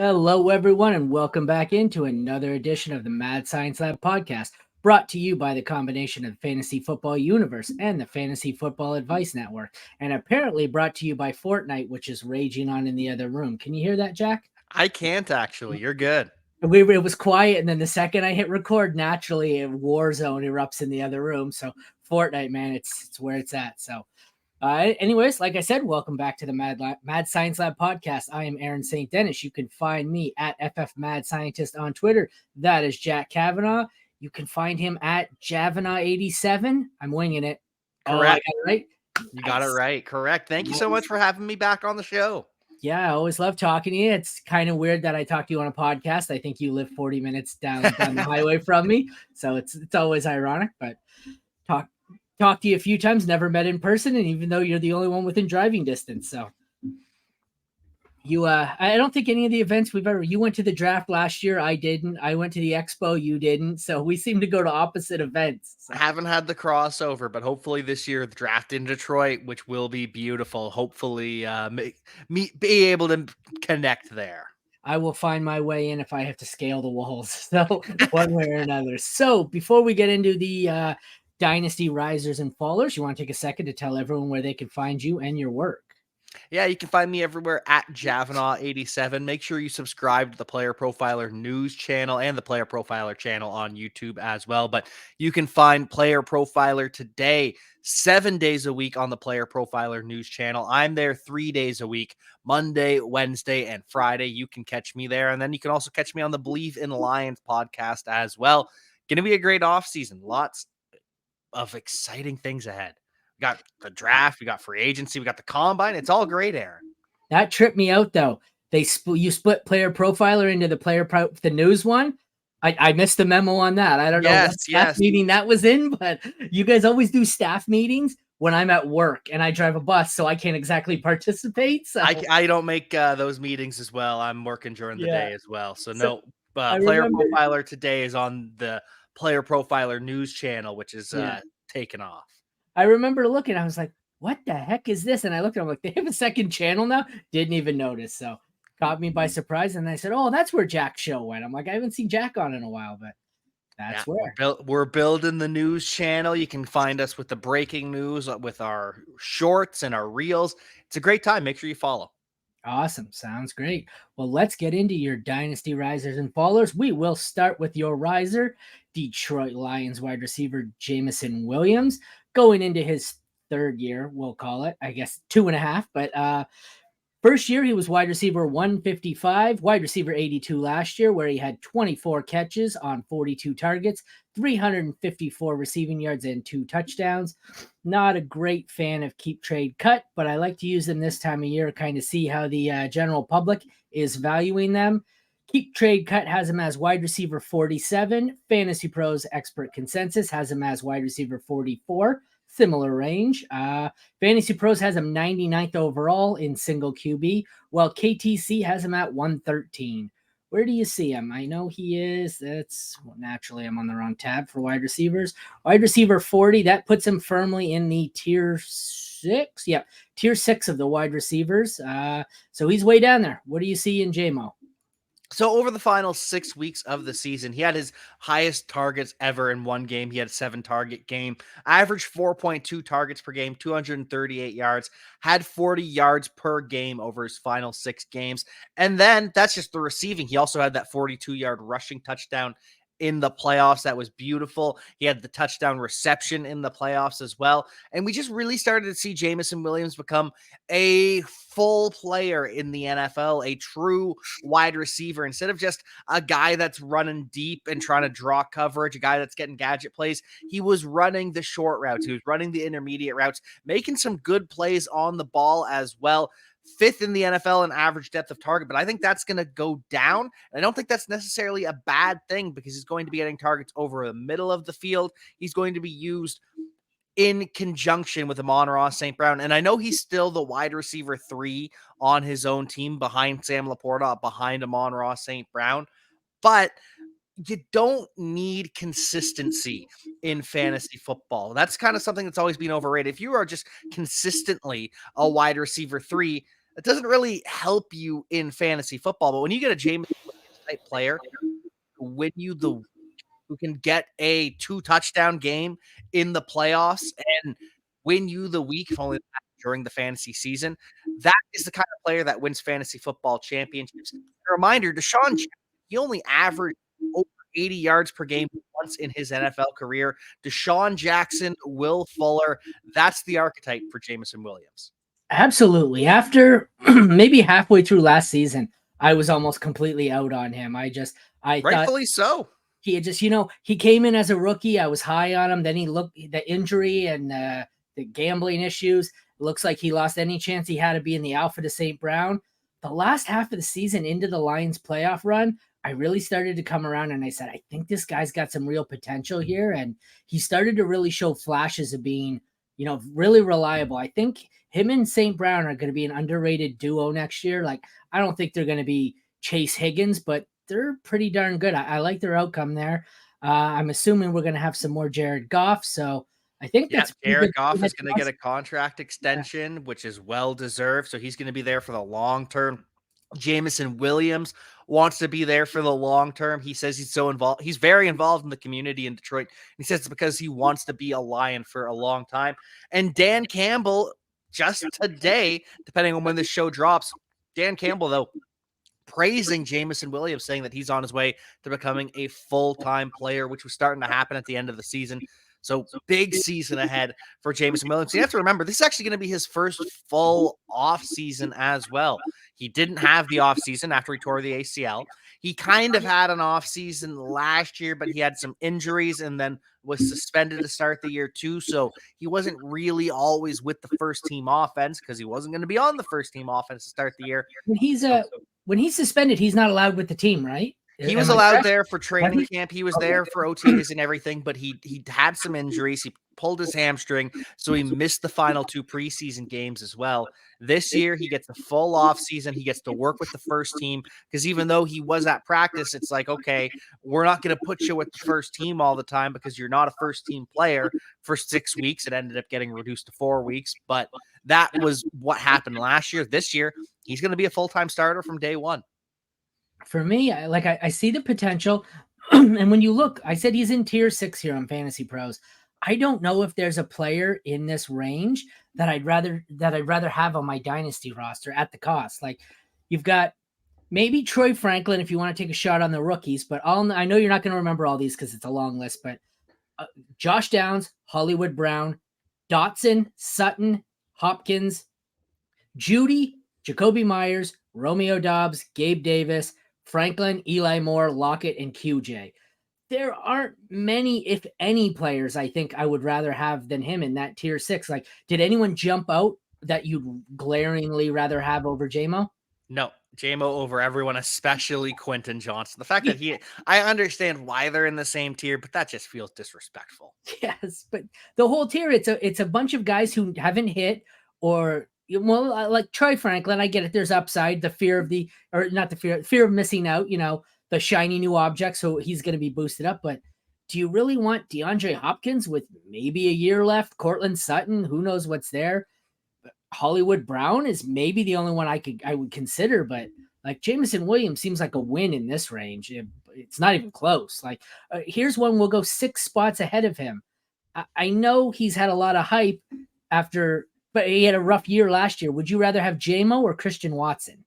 Hello, everyone, and welcome back into another edition of the Mad Science Lab podcast, brought to you by the combination of Fantasy Football Universe and the Fantasy Football Advice Network, and apparently brought to you by Fortnite, which is raging on in the other room. Can you hear that, Jack? I can't actually. You're good. It was quiet, and then the second I hit record, naturally, a war zone erupts in the other room. So Fortnite, man, it's where it's at. So anyways, like I said, welcome back to the Mad Science Lab podcast. I am Aaron St. Denis. You can find me at FF Mad Scientist on Twitter. That is Jack Cavanagh. You can find him at Javanagh87. I'm winging it. Correct. Oh, I got it right. You got it right. Correct. Thank you so much for having me back on the show. Yeah, I always love talking to you. It's kind of weird that I talk to you on a podcast. I think you live 40 minutes down the highway from me, so it's always ironic. But talk to you a few times, never met in person, and even though you're the only one within driving distance, so you I don't think any of the events you went to the draft last year, I didn't. I went to the expo, you didn't. So we seem to go to opposite events. So. I haven't had the crossover, but hopefully this year the draft in Detroit, which will be beautiful. Hopefully be able to connect there. I will find my way in if I have to scale the walls. So one way or another. So before we get into the Dynasty risers and fallers, you want to take a second to tell everyone where they can find you and your work. Yeah, you can find me everywhere at Javanagh87. Make sure you subscribe to the Player Profiler News channel and the Player Profiler channel on YouTube as well. But you can find Player Profiler Today 7 days a week on the Player Profiler News channel. I'm there 3 days a week, Monday, Wednesday, and Friday. You can catch me there. And then you can also catch me on the Believe in Lions podcast as well. Going to be a great offseason. Lots of exciting things ahead. We got the draft, we got free agency, we got the combine. It's all great, Aaron. That tripped me out though. You split Player Profiler into the news one. I missed the memo on that. I don't know what staff meeting that was in, but you guys always do staff meetings when I'm at work and I drive a bus, so I can't exactly participate. So I don't make those meetings as well. I'm working during the day as well. So no, Player Profiler Today is on the Player Profiler News channel, which is taken off. I remember looking, I was like, what the heck is this? And I looked at it, I'm like, they have a second channel now? Didn't even notice. So caught me by surprise. And I said, oh, that's where Jack's show went. I'm like, I haven't seen Jack on in a while, but that's where. We're building the news channel. You can find us with the breaking news, with our shorts and our reels. It's a great time. Make sure you follow. Awesome. Sounds great. Well, let's get into your Dynasty risers and fallers. We will start with your riser, Detroit Lions wide receiver Jameson Williams, going into his third year, we'll call it, I guess 2.5. But first year, he was wide receiver 155, wide receiver 82 last year, where he had 24 catches on 42 targets, 354 receiving yards, and 2 touchdowns. Not a great fan of keep, trade, cut, but I like to use them this time of year, kind of see how the general public is valuing them. Keep, trade, cut has him as wide receiver 47. Fantasy Pros Expert Consensus has him as wide receiver 44. Similar range. Fantasy Pros has him 99th overall in single QB, while KTC has him at 113. Where do you see him? I know he is. Naturally, I'm on the wrong tab for wide receivers. Wide receiver 40, that puts him firmly in the tier 6. Yeah, tier 6 of the wide receivers. So he's way down there. What do you see in JMO? So over the final 6 weeks of the season, he had his highest targets ever in one game. He had a 7-target game, averaged 4.2 targets per game, 238 yards, had 40 yards per game over his final 6 games. And then that's just the receiving. He also had that 42-yard rushing touchdown in the playoffs. That was beautiful. He had the touchdown reception in the playoffs as well. And we just really started to see Jameson Williams become a full player in the NFL, a true wide receiver, instead of just a guy that's running deep and trying to draw coverage, a guy that's getting gadget plays. He was running the short routes. He was running the intermediate routes, making some good plays on the ball as well. 5th in the NFL in average depth of target, but I think that's going to go down. And I don't think that's necessarily a bad thing, because he's going to be getting targets over the middle of the field. He's going to be used in conjunction with Amon-Ra St. Brown. And I know he's still the wide receiver 3 on his own team behind Sam Laporta, behind Amon-Ra St. Brown, but you don't need consistency in fantasy football. That's kind of something that's always been overrated. If you are just consistently a wide receiver 3, that doesn't really help you in fantasy football. But when you get a James Williams type player who win you the who can get a 2 touchdown game in the playoffs and win you the week, if only during the fantasy season, that is the kind of player that wins fantasy football championships. A reminder, Deshaun Jackson, he only averaged over 80 yards per game once in his NFL career. Deshaun Jackson, Will Fuller, that's the archetype for Jameson Williams. Absolutely. After maybe halfway through last season, I was almost completely out on him. I thought Rightfully so. he had just, he came in as a rookie. I was high on him. Then he looked the injury and the gambling issues. It looks like he lost any chance he had to be in the Alpha to St. Brown. The last half of the season into the Lions playoff run, I really started to come around and I said, I think this guy's got some real potential here. And he started to really show flashes of being, really reliable. I think him and St. Brown are going to be an underrated duo next year. Like, I don't think they're going to be Chase Higgins, but they're pretty darn good. I like their outcome there. I'm assuming we're going to have some more Jared Goff. So I think that's Jared Goff is going to get a contract extension, which is well deserved. So he's going to be there for the long term. Jameson Williams wants to be there for the long term. He says he's so involved. He's very involved in the community in Detroit. He says it's because he wants to be a Lion for a long time. And Dan Campbell, just today, depending on when this show drops, Dan Campbell, though, praising Jameson Williams, saying that he's on his way to becoming a full-time player, which was starting to happen at the end of the season. So big season ahead for Jameson Williams. You have to remember, this is actually going to be his first full off season as well. He didn't have the off season after he tore the ACL. He kind of had an off season last year, but he had some injuries and then was suspended to start the year too. So he wasn't really always with the first team offense because he wasn't going to be on the first team offense to start the year. When he's suspended, he's not allowed with the team, right? He was allowed there for training camp. He was there for OTAs and everything, but he had some injuries. He pulled his hamstring, so he missed the final 2 preseason games as well. This year, he gets the full off season. He gets to work with the first team because even though he was at practice, it's like, okay, we're not going to put you with the first team all the time because you're not a first team player for 6 weeks. It ended up getting reduced to 4 weeks, but that was what happened last year. This year, he's going to be a full-time starter from day one. For me, I see the potential. And when you look, I said he's in tier 6 here on Fantasy Pros. I don't know if there's a player in this range that I'd rather have on my dynasty roster at the cost. Like, you've got maybe Troy Franklin if you want to take a shot on the rookies, but I know you're not going to remember all these because it's a long list, but Josh Downs, Hollywood Brown, Dotson, Sutton, Hopkins, Judy, Jacoby Myers, Romeo Doubs, Gabe Davis, Franklin, Eli Moore, Lockett, and QJ. There aren't many, if any, players I think I would rather have than him in that tier 6. Like, did anyone jump out that you'd glaringly rather have over JMO? No, JMO over everyone, especially Quentin Johnson. The fact that I understand why they're in the same tier, but that just feels disrespectful. Yes, but the whole tier, it's a bunch of guys who haven't hit or. Well, like Troy Franklin, I get it. There's upside, the fear of missing out, the shiny new object. So he's going to be boosted up. But do you really want DeAndre Hopkins with maybe a year left? Cortland Sutton, who knows what's there? Hollywood Brown is maybe the only one I would consider. But like Jameson Williams seems like a win in this range. It's not even close. Like here's one we'll go 6 spots ahead of him. I know he's had a lot of hype but he had a rough year last year. Would you rather have JMO or Christian Watson?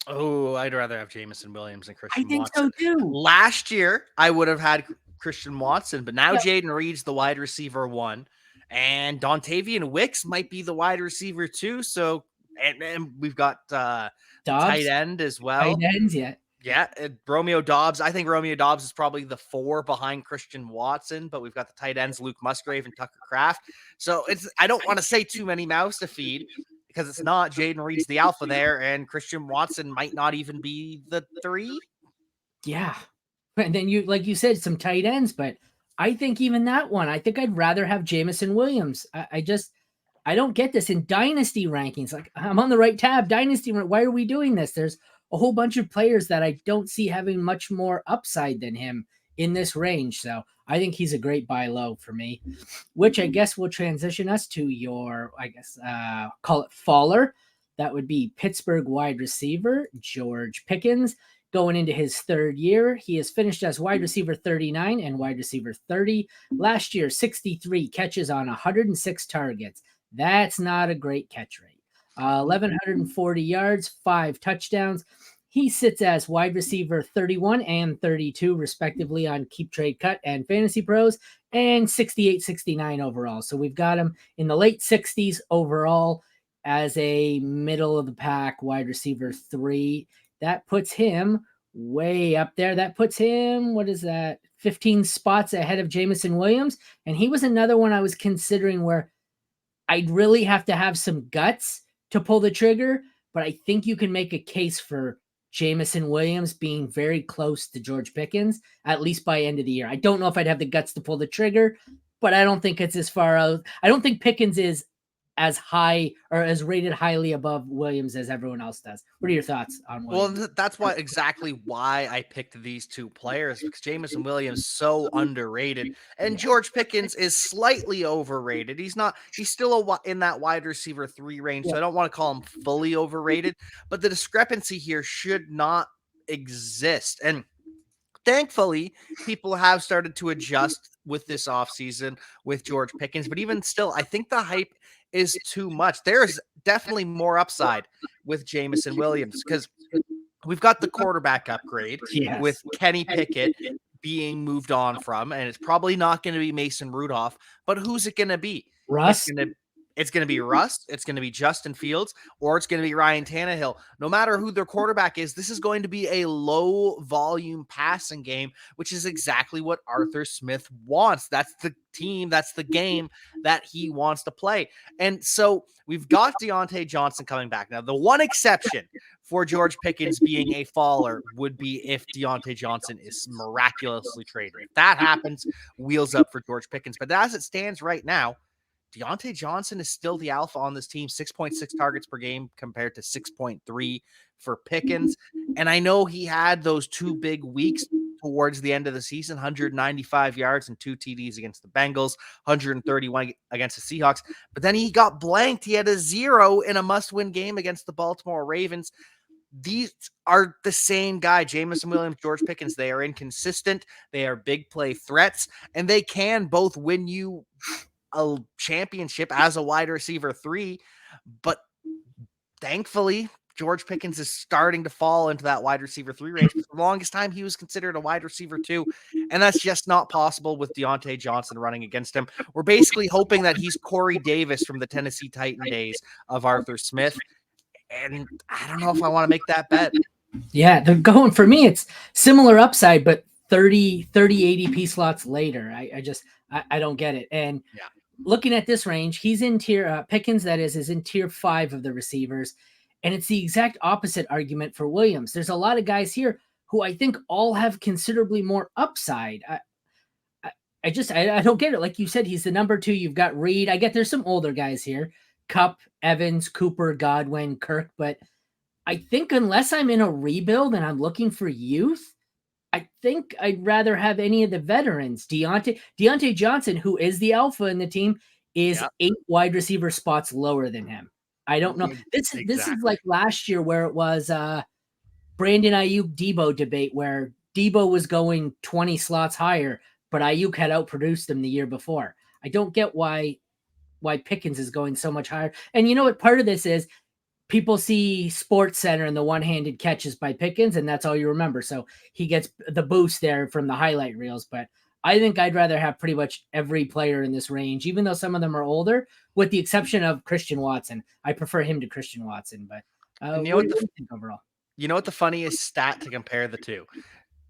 Oh, I'd rather have Jameson Williams than Christian Watson. I think so too. Last year, I would have had Christian Watson, but now Jaden Reed's the wide receiver 1, and Dontavian Wicks might be the wide receiver 2. So, and we've got tight end as well. Tight ends, yeah. Yeah, Romeo Doubs. I think Romeo Doubs is probably the 4 behind Christian Watson, but we've got the tight ends, Luke Musgrave and Tucker Kraft. So I don't want to say too many mouths to feed because it's not. Jaden Reed's the alpha there, and Christian Watson might not even be the 3. Yeah. And then like you said, some tight ends, but I think even that one, I think I'd rather have Jameson Williams. I don't get this in dynasty rankings. Like I'm on the right tab, dynasty. Why are we doing this? There's a whole bunch of players that I don't see having much more upside than him in this range. So I think he's a great buy low for me, which I guess will transition us to your, call it faller. That would be Pittsburgh wide receiver George Pickens. Going into his third year, he has finished as wide receiver 39 and wide receiver 30. Last year, 63 catches on 106 targets. That's not a great catch rate. 1,140 yards, 5 touchdowns. He sits as wide receiver 31 and 32, respectively, on Keep Trade Cut and Fantasy Pros, and 68, 69 overall. So we've got him in the late 60s overall as a middle of the pack wide receiver 3. That puts him way up there. That puts him, 15 spots ahead of Jameson Williams. And he was another one I was considering where I'd really have to have some guts to pull the trigger, but I think you can make a case for Jameson Williams being very close to George Pickens, at least by end of the year. I don't know if I'd have the guts to pull the trigger, but I don't think it's as far out. I don't think Pickens is as high or as rated highly above Williams as everyone else does. What are your thoughts on Williams? Well, that's exactly why I picked these two players, because Jameson Williams so underrated and George Pickens is slightly overrated. He's still in that wide receiver 3 range. So I don't want to call him fully overrated, but the discrepancy here should not exist. And thankfully, people have started to adjust with this offseason with George Pickens, but even still, I think the hype is too much. There's definitely more upside with Jameson Williams because we've got the quarterback upgrade with Kenny Pickett being moved on from, and it's probably not going to be Mason Rudolph, but who's it going to be? Russ? It's going to be Russ, it's going to be Justin Fields, or it's going to be Ryan Tannehill. No matter who their quarterback is, this is going to be a low volume passing game, which is exactly what Arthur Smith wants. That's the team, that's the game that he wants to play. And so we've got Deontay Johnson coming back. Now, the one exception for George Pickens being a faller would be if Deontay Johnson is miraculously traded. If that happens, wheels up for George Pickens. But as it stands right now, Deontay Johnson is still the alpha on this team, 6.6 targets per game compared to 6.3 for Pickens. And I know he had those 2 big weeks towards the end of the season, 195 yards and 2 TDs against the Bengals, 131 against the Seahawks. But then he got blanked. He had a 0 in a must-win game against the Baltimore Ravens. These are the same guy, Jameson Williams, George Pickens. They are inconsistent. They are big play threats, and they can both win you a championship as a wide receiver 3, but thankfully George Pickens is starting to fall into that wide receiver 3 range. For the longest time, he was considered a wide receiver 2, and that's just not possible with Deontay Johnson running against him. We're basically hoping that he's Corey Davis from the Tennessee Titan days of Arthur Smith, and I don't know if I want to make that bet. Yeah, they're going for me. It's similar upside, but 30 ADP slots later. I don't get it. And looking at this range, he's in tier Pickens, that is in tier 5 of the receivers. And it's the exact opposite argument for Williams. There's a lot of guys here who I think all have considerably more upside. I don't get it. Like you said, he's the number 2. You've got Reed. I get there's some older guys here. Kupp, Evans, Cooper, Godwin, Kirk. But I think unless I'm in a rebuild and I'm looking for youth, I think I'd rather have any of the veterans. Deontay Johnson, who is the alpha in the team, is 8 wide receiver spots lower than him. I don't know. This is like last year where it was Brandon Ayuk Debo debate where Debo was going 20 slots higher, but Ayuk had outproduced him the year before. I don't get why Pickens is going so much higher. And you know what part of this is? People see Sports Center and the one-handed catches by Pickens, and that's all you remember. So he gets the boost there from the highlight reels. But I think I'd rather have pretty much every player in this range, even though some of them are older, with the exception of Christian Watson. I prefer him to Christian Watson. But what do you think overall? You know what the funniest stat to compare the two?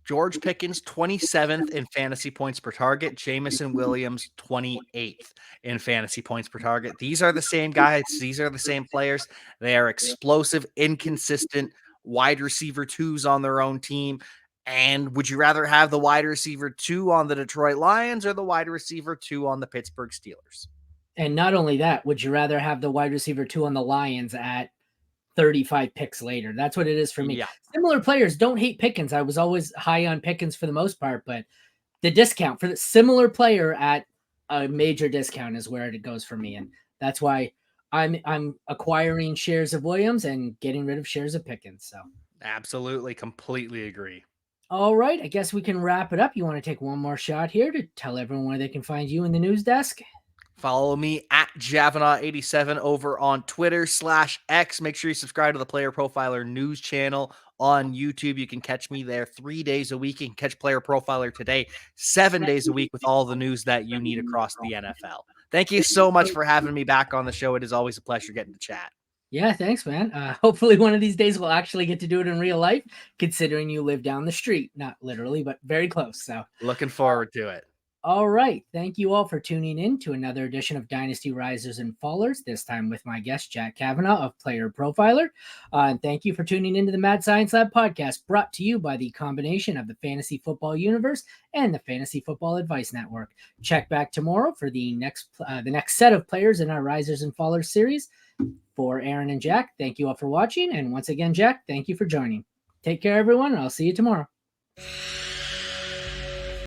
George Pickens, 27th in fantasy points per target. Jameson Williams, 28th in fantasy points per target. These are the same guys. These are the same players. They are explosive, inconsistent wide receiver 2s on their own team. And would you rather have the wide receiver 2 on the Detroit Lions or the wide receiver 2 on the Pittsburgh Steelers? And not only that, would you rather have the wide receiver 2 on the Lions at 35 picks later? That's what it is for me. Yeah. Similar players don't hate Pickens. I was always high on Pickens for the most part, but the discount for the similar player at a major discount is where it goes for me. And that's why I'm acquiring shares of Williams and getting rid of shares of Pickens. So Absolutely, completely agree. all right, I guess we can wrap it up. You want to take one more shot here to tell everyone where they can find you in the news desk? Follow me at Javanagh87 over on Twitter/X. Make sure you subscribe to the Player Profiler news channel on YouTube. You can catch me there 3 days a week. You can catch Player Profiler today, 7 days a week with all the news that you need across the NFL. Thank you so much for having me back on the show. It is always a pleasure getting to chat. Yeah, thanks, man. Hopefully one of these days we'll actually get to do it in real life, considering you live down the street. Not literally, but very close. So looking forward to it. All right. Thank you all for tuning in to another edition of Dynasty Risers and Fallers, this time with my guest, Jack Cavanagh of Player Profiler. And thank you for tuning into the Mad Science Lab podcast, brought to you by the combination of the Fantasy Football Universe and the Fantasy Football Advice Network. Check back tomorrow for the next set of players in our Risers and Fallers series. For Aaron and Jack, thank you all for watching. And once again, Jack, thank you for joining. Take care, everyone, and I'll see you tomorrow.